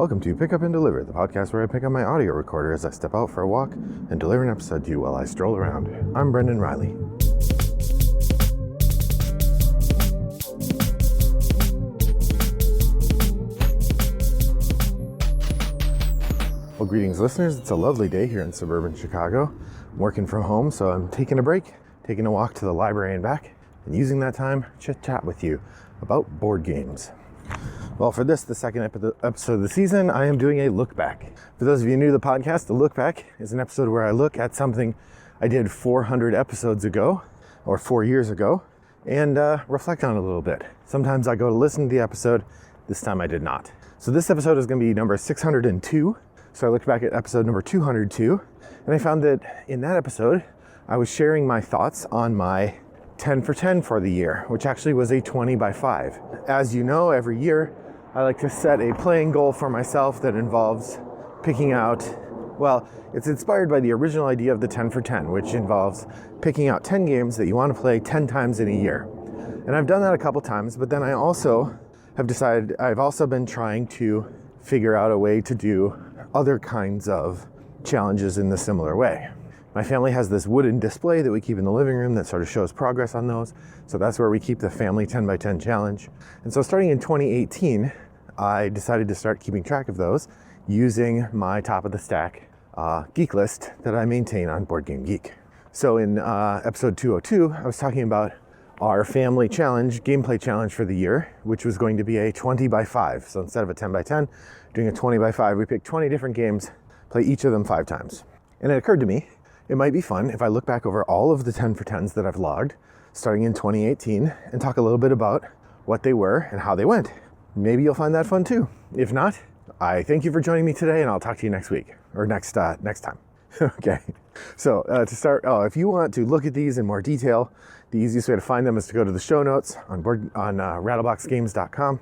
Welcome to Pick Up and Deliver, the podcast where I pick up my audio recorder as I step out for a walk and deliver an episode to you while I stroll around. I'm Brendan Riley. Well, greetings listeners. It's a lovely day here in suburban Chicago. I'm working from home, so I'm taking a break, taking a walk to the library and back, and using that time to chat with you about board games. Well, for this, the second episode of the season, I am doing a look back. For those of you new to the podcast, the look back is an episode where I look at something I did 400 episodes ago, or 4 years ago, and reflect on it a little bit. Sometimes I go to listen to the episode. This time I did not. So this episode is going to be number 602. So I looked back at episode number 202, and I found that in that episode, I was sharing my thoughts on my 10 for 10 for the year, which actually was a 20 by 5. As you know, every year, I like to set a playing goal for myself that involves picking out, well, it's inspired by the original idea of the 10 for 10, which involves picking out 10 games that you want to play 10 times in a year. And I've done that a couple times, but then I also have decided I've also been trying to figure out a way to do other kinds of challenges in the similar way. My family has this wooden display that we keep in the living room that sort of shows progress on those. So that's where we keep the family 10 by 10 challenge. And so starting in 2018, I decided to start keeping track of those using my top of the stack geek list that I maintain on Board Game Geek. So in episode 202, I was talking about our family challenge, gameplay challenge for the year, which was going to be a 20 by 5. So instead of a 10 by 10, doing a 20 by 5, we picked 20 different games, play each of them 5 times. And it occurred to me, it might be fun if I look back over all of the 10 for 10s that I've logged, starting in 2018, and talk a little bit about what they were and how they went. Maybe you'll find that fun too. If not, I thank you for joining me today, and I'll talk to you next week, or next time. Okay. So to start, if you want to look at these in more detail, the easiest way to find them is to go to the show notes on rattleboxgames.com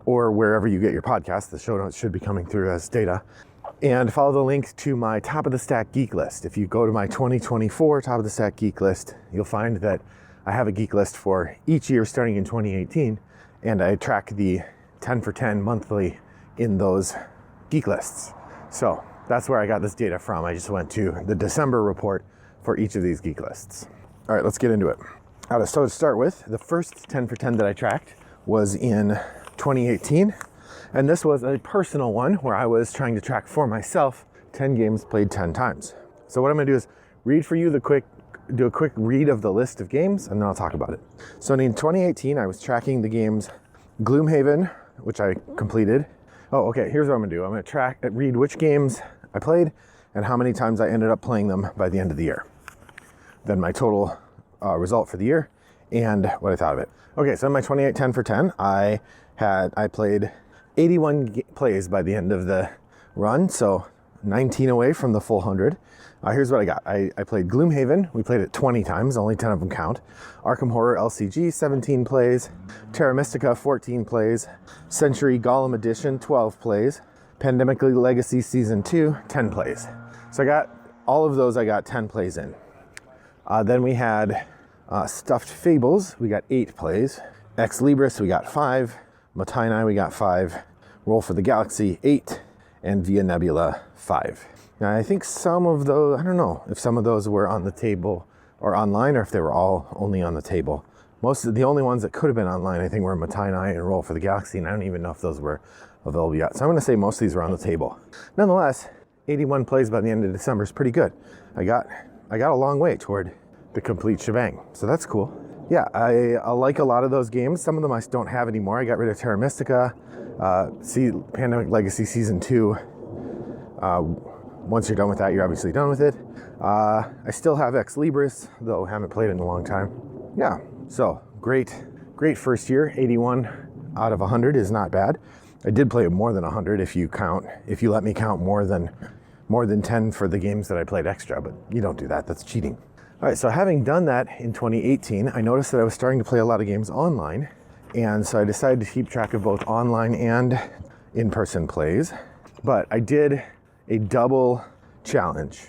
or wherever you get your podcast. The show notes should be coming through as data. And follow the link to my top of the stack geek list. If you go to my 2024 top of the stack geek list, you'll find that I have a geek list for each year starting in 2018, and I track the 10 for 10 monthly in those geek lists. So that's where I got this data from. I just went to the December report for each of these geek lists. All right, let's get into it. So to start with, the first 10 for 10 that I tracked was in 2018. And this was a personal one where I was trying to track for myself 10 games played 10 times. So what I'm gonna do is read for you do a quick read of the list of games, and then I'll talk about it. So in 2018, I was tracking the games Gloomhaven, which I completed. Oh, okay, here's what I'm gonna do. I'm gonna read which games I played and how many times I ended up playing them by the end of the year. Then my total result for the year and what I thought of it. Okay, so in my 28 10 for 10, I played 81 plays by the end of the run, so 19 away from the full 100. Here's what I got. I played Gloomhaven. We played it 20 times, only 10 of them count. Arkham Horror LCG, 17 plays. Terra Mystica, 14 plays. Century Golem Edition, 12 plays. Pandemic Legacy Season 2, 10 plays. So I got all of those, I got 10 plays in. Then we had Stuffed Fables, we got 8 plays. Ex Libris, we got 5. Motainai, we got 5. Roll for the Galaxy, 8. And Via Nebula, 5. Now, I think some of those, I don't know if some of those were on the table or online, or if they were all only on the table. Most of the only ones that could have been online, I think, were Motainai and Roll for the Galaxy, and I don't even know if those were available yet. So I'm going to say most of these were on the table. Nonetheless, 81 plays by the end of December is pretty good. I got a long way toward the complete shebang, so that's cool. Yeah, I like a lot of those games. Some of them I don't have anymore. I got rid of Terra Mystica, Pandemic Legacy Season 2. Once you're done with that, you're obviously done with it. I still have Ex Libris, though I haven't played it in a long time. Yeah, so great first year. 81 out of 100 is not bad. I did play more than 100 if you let me count more than 10 for the games that I played extra, but you don't do that. That's cheating. All right, so having done that in 2018, I noticed that I was starting to play a lot of games online, and so I decided to keep track of both online and in-person plays. But I did a double challenge.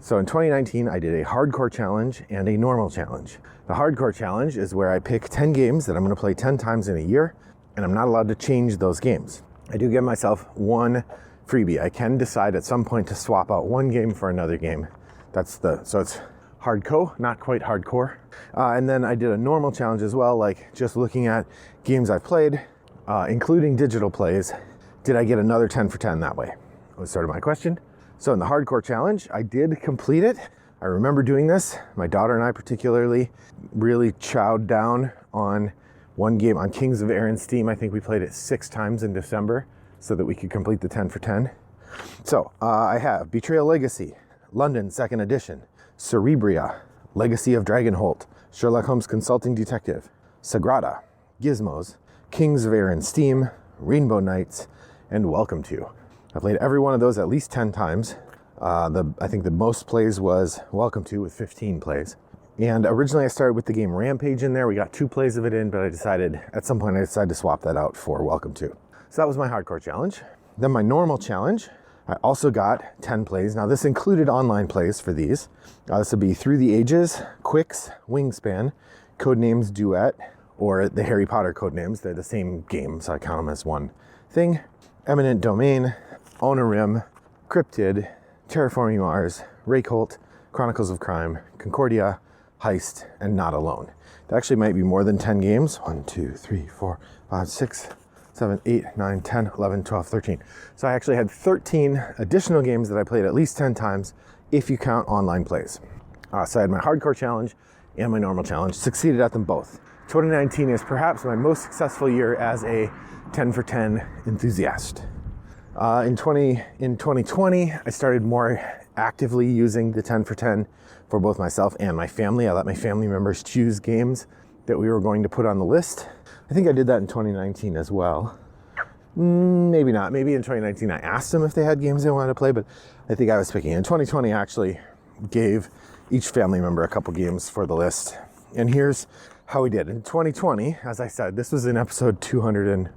So in 2019, I did a hardcore challenge and a normal challenge. The hardcore challenge is where I pick 10 games that I'm going to play 10 times in a year, and I'm not allowed to change those games. I do give myself one freebie. I can decide at some point to swap out one game for another game. So it's hardcore, not quite hardcore. And then I did a normal challenge as well, like just looking at games I've played, including digital plays. Did I get another 10 for 10 that way? Was sort of my question. So in the hardcore challenge, I did complete it. I remember doing this. My daughter and I particularly really chowed down on one game on Kings of Erin's Steam. I think we played it 6 times in December so that we could complete the 10 for 10. So I have Betrayal Legacy, London 2nd edition, Cerebria, Legacy of Dragonholt, Sherlock Holmes Consulting Detective, Sagrada, Gizmos, Kings of Erin's Steam, Rainbow Knights, and Welcome To. I played every one of those at least 10 times. I think the most plays was Welcome To with 15 plays. And originally I started with the game Rampage in there. We got 2 plays of it in, but at some point I decided to swap that out for Welcome To. So that was my hardcore challenge. Then my normal challenge, I also got 10 plays. Now this included online plays for these. This would be Through the Ages, Quicks, Wingspan, Codenames Duet, or the Harry Potter Codenames. They're the same game, so I count them as one thing. Eminent Domain, Onarim, Cryptid, Terraforming Mars, Reykholt, Chronicles of Crime, Concordia, Heist, and Not Alone. That actually might be more than 10 games. 1, 2, 3, 4, 5, 6, 7, 8, 9, 10, 11, 12, 13. So I actually had 13 additional games that I played at least 10 times if you count online plays. So I had my hardcore challenge and my normal challenge, succeeded at them both. 2019 is perhaps my most successful year as a 10 for 10 enthusiast. In 2020, I started more actively using the 10 for 10 for both myself and my family. I let my family members choose games that we were going to put on the list. I think I did that in 2019 as well. Maybe not. Maybe in 2019 I asked them if they had games they wanted to play, but I think I was picking. In 2020, I actually gave each family member a couple games for the list. And here's how we did. In 2020, as I said, this was in episode 200, and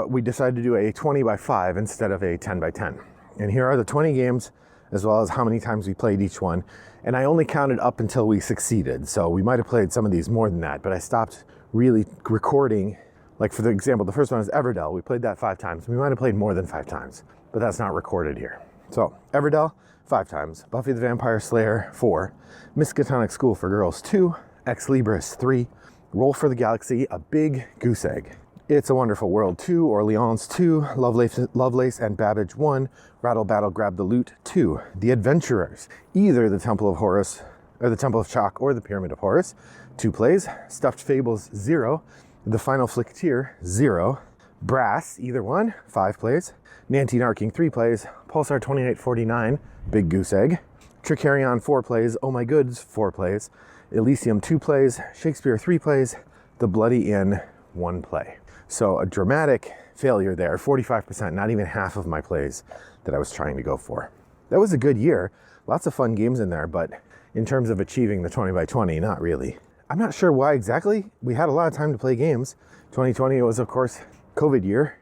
we decided to do a 20 by 5 instead of a 10 by 10. And here are the 20 games, as well as how many times we played each one. And I only counted up until we succeeded. So we might have played some of these more than that, but I stopped really recording. Like for the example, the first one is Everdell. We played that 5 times. We might have played more than 5 times, but that's not recorded here. So Everdell, 5 times. Buffy the Vampire Slayer, 4. Miskatonic School for Girls, 2. Ex Libris, 3. Roll for the Galaxy, A Big Goose Egg. It's a Wonderful World, 2. Orleans, 2. Lovelace and Babbage, 1. Rattle Battle Grab the Loot, 2. The Adventurers, either the Temple of Horus, or the Temple of Chalk, or the Pyramid of Horus, 2 plays. Stuffed Fables, 0. The Final Flicketeer, 0. Brass, either one, 5 plays. Nanty Narking, 3 plays. Pulsar 2849, Big Goose Egg. Tricarion, 4 plays. Oh My Goods, 4 plays. Elysium, 2 plays. Shakespeare, 3 plays. The Bloody Inn, 1 play. So a dramatic failure there, 45%, not even half of my plays that I was trying to go for. That was a good year. Lots of fun games in there, but in terms of achieving the 20 by 20, not really. I'm not sure why exactly. We had a lot of time to play games. 2020 was, of course, COVID year.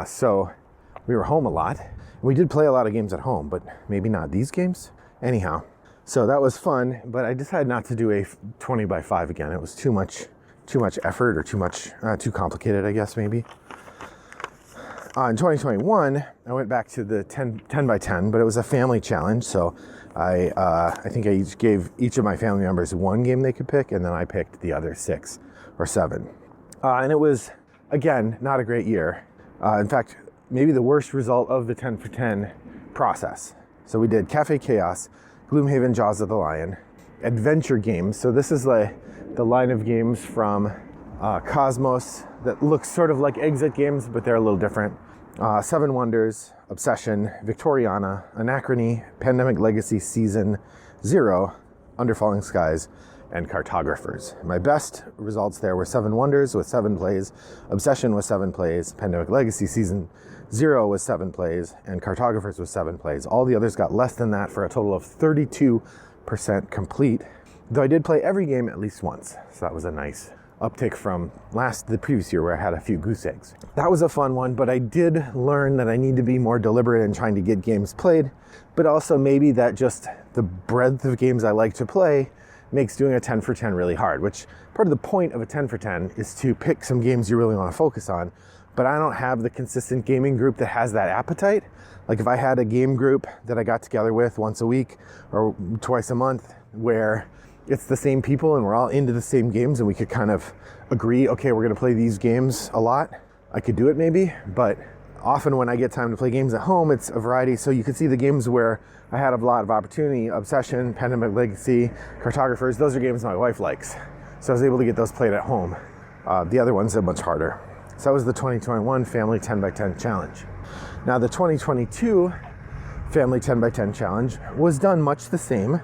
So we were home a lot. We did play a lot of games at home, but maybe not these games. Anyhow, so that was fun, but I decided not to do a 20 by 5 again. It was too much effort, or too complicated, I guess, maybe. In 2021, I went back to the 10 by 10, but it was a family challenge. So I think I gave each of my family members 1 game they could pick, and then I picked the other 6 or 7. And it was, again, not a great year. In fact, maybe the worst result of the 10 for 10 process. So we did Cafe Chaos, Gloomhaven, Jaws of the Lion, adventure games. So this is the line of games from Cosmos that looks sort of like exit games, but they're a little different. 7 Wonders, Obsession, Victoriana, Anachrony, Pandemic Legacy Season 0, Under Falling Skies, and Cartographers. My best results there were 7 Wonders with 7 plays, Obsession with 7 plays, Pandemic Legacy Season 0 was 7 plays, and Cartographers was 7 plays. All the others got less than that for a total of 32% complete, though I did play every game at least once. So that was a nice uptick from the previous year where I had a few goose eggs. That was a fun one, but I did learn that I need to be more deliberate in trying to get games played, but also maybe that just the breadth of games I like to play makes doing a 10 for 10 really hard, which part of the point of a 10 for 10 is to pick some games you really want to focus on but I don't have the consistent gaming group that has that appetite. Like if I had a game group that I got together with once a week or twice a month where it's the same people and we're all into the same games and we could kind of agree, okay, we're gonna play these games a lot, I could do it maybe, but often when I get time to play games at home, it's a variety. So you can see the games where I had a lot of opportunity, Obsession, Pandemic Legacy, Cartographers, those are games my wife likes. So I was able to get those played at home. The other ones are much harder. So that was the 2021 Family 10x10 Challenge. Now the 2022 Family 10x10 Challenge was done much the same.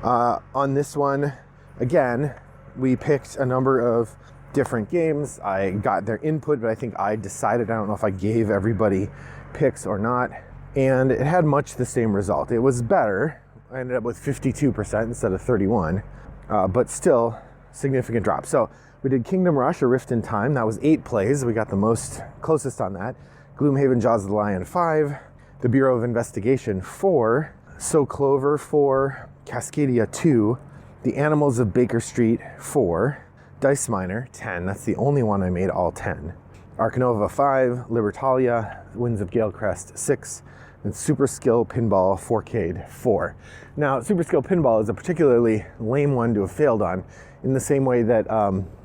On this one, again, we picked a number of different games. I got their input, but I think I decided, I don't know if I gave everybody picks or not, and it had much the same result. It was better. I ended up with 52% instead of 31, but still significant drop. So we did Kingdom Rush, A Rift in Time. That was 8 plays. We got the most closest on that. Gloomhaven, Jaws of the Lion, 5. The Bureau of Investigation, 4. So Clover, 4. Cascadia, 2. The Animals of Baker Street, 4. Dice Miner, 10. That's the only one I made all 10. Arcanova, 5. Libertalia, Winds of Galecrest, 6. And Super Skill Pinball 4K'd, 4. Now, Super Skill Pinball is a particularly lame one to have failed on, in the same way that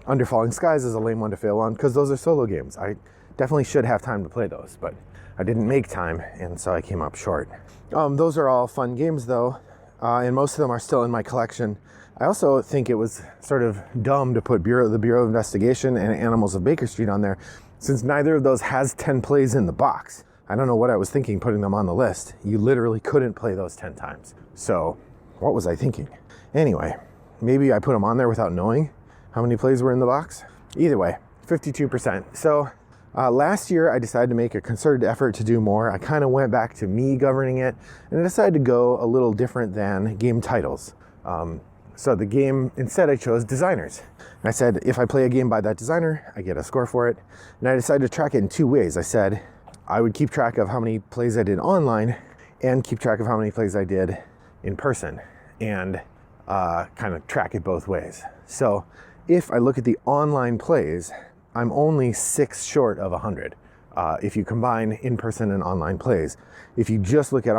Under Falling Skies is a lame one to fail on, because those are solo games. I definitely should have time to play those, but I didn't make time, and so I came up short. Those are all fun games, though, and most of them are still in my collection. I also think it was sort of dumb to put the Bureau of Investigation and Animals of Baker Street on there, since neither of those has 10 plays in the box. I don't know what I was thinking putting them on the list. You literally couldn't play those 10 times. So what was I thinking? Anyway, maybe I put them on there without knowing how many plays were in the box. Either way, 52%. So last year I decided to make a concerted effort to do more. I kind of went back to me governing it, and I decided to go a little different than game titles. So the game, instead I chose designers. And I said, if I play a game by that designer, I get a score for it. And I decided to track it in 2 ways. I said I would keep track of how many plays I did online and keep track of how many plays I did in person, and kind of track it both ways. So if I look at the online plays, I'm only 6 short of 100. If you combine in-person and online plays. If you just look at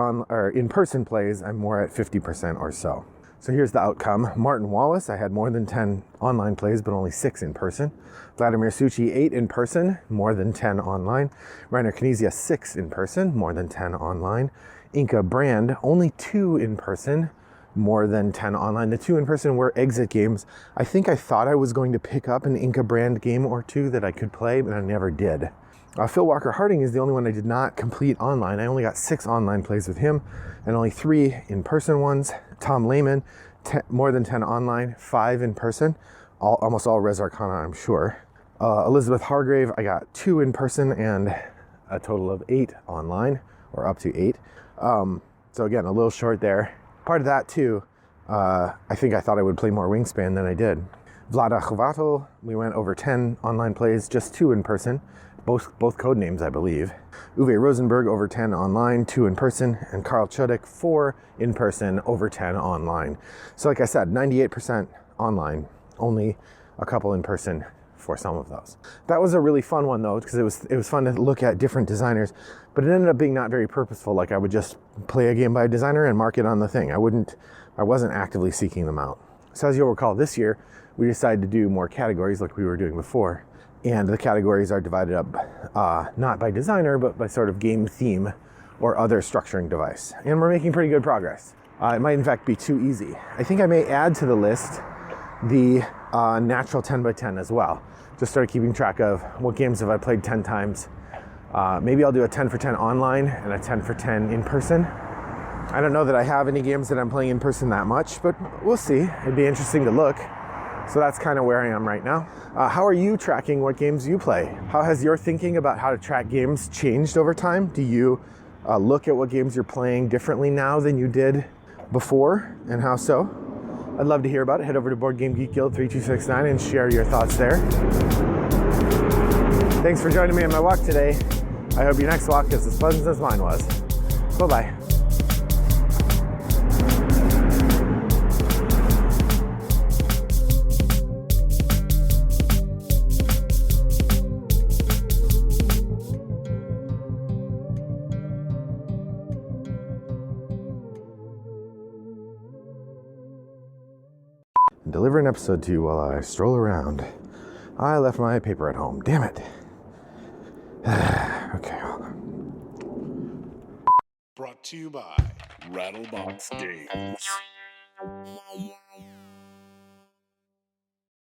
in-person plays, I'm more at 50% or so. So here's the outcome. Martin Wallace, I had more than 10 online plays, but only 6 in person. Vladimir Suchy, 8 in person, more than 10 online. Reiner Knizia, 6 in person, more than 10 online. Inca Brand, only 2 in person, more than 10 online. The 2 in person were exit games. I think I thought I was going to pick up an Inca Brand game or 2 that I could play, but I never did. Phil Walker Harding is the only one I did not complete online. I only got 6 online plays with him and only 3 in-person ones. Tom Lehman, more than 10 online, 5 in person, almost all Res Arcana, I'm sure. Elizabeth Hargrave, I got 2 in person and a total of 8 online, or up to 8. So again, a little short there. Part of that too, I think I thought I would play more Wingspan than I did. Vlada Chvatil, we went over 10 online plays, just 2 in person. Both code names, I believe. Uwe Rosenberg, over 10 online, 2 in person, and Carl Chudik, 4 in person, over 10 online. So like I said, 98% online, only a couple in person for some of those. That was a really fun one though, because it was fun to look at different designers, but it ended up being not very purposeful. Like I would just play a game by a designer and mark it on the thing. I wasn't actively seeking them out. So as you'll recall, this year, we decided to do more categories like we were doing before. And the categories are divided up not by designer, but by sort of game theme or other structuring device. And we're making pretty good progress. It might in fact be too easy. I think I may add to the list the natural 10x10 as well. Just start keeping track of what games have I played 10 times. Maybe I'll do a 10 for 10 online and a 10 for 10 in person. I don't know that I have any games that I'm playing in person that much, but we'll see. It'd be interesting to look. So that's kind of where I am right now. How are you tracking what games you play? How has your thinking about how to track games changed over time? Do you look at what games you're playing differently now than you did before, and how so? I'd love to hear about it. Head over to Board Game Geek Guild 3269 and share your thoughts there. Thanks for joining me on my walk today. I hope your next walk is as pleasant as mine was. Bye-bye. and deliver an episode to you while I stroll around. I left my paper at home. Damn it. Okay, hold on. Brought to you by Rattlebox Games.